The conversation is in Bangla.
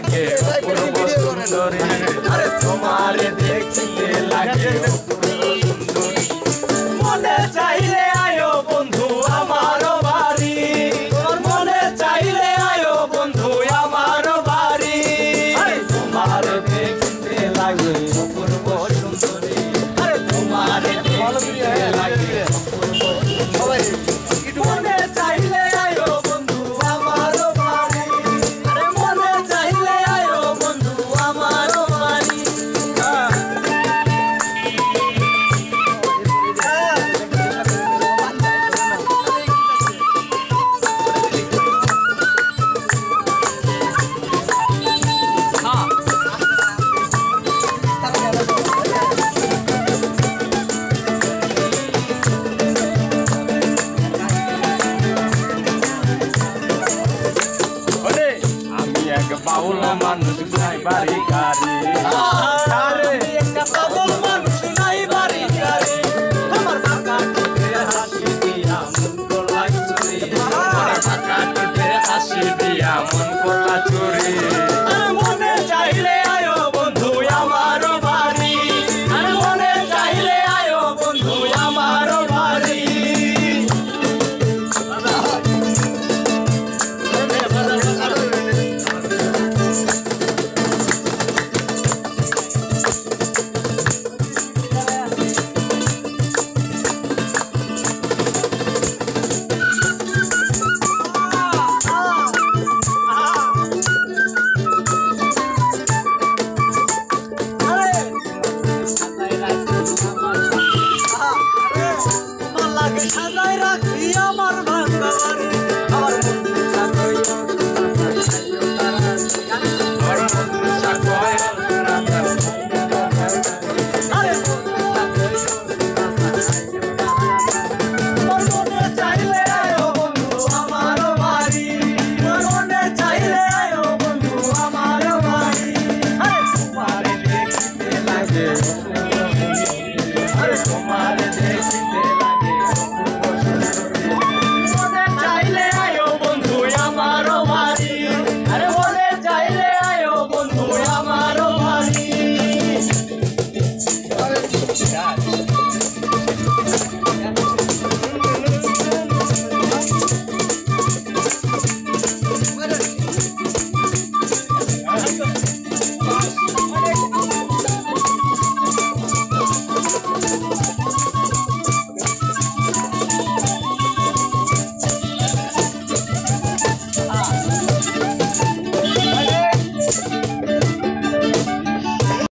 লাগে অপূর্ব সুন্দরী আরে তোমারে দেখতে লাগে অপূর্ব সুন্দরী মনে চাইলে আয়ো বন্ধু আমার বাড়ি তোর মনে চাইলে আয়ো বন্ধু আমার বাড়ি তোমারে দেখতে লাগে অপূর্ব সুন্দরী আরে তোমারে দেখতে লাগে অপূর্ব সুন্দরী মনে চাইলে আয়ো বন্ধু আমার বাড়ি আরে মনে চাইলে আয়ো বন্ধু আমার বাড়ি আমি এক বাউল মানুষ নাই বাড়ি গাড়ি আরে একটা বাউল মানুষ নাই বাড়ি গাড়ি আমার বাঁকা ঠোঁটে হাসি দিয়া মন গোলাই চুরি আমার বাঁকা ঠোঁটে হাসি দিয়া মন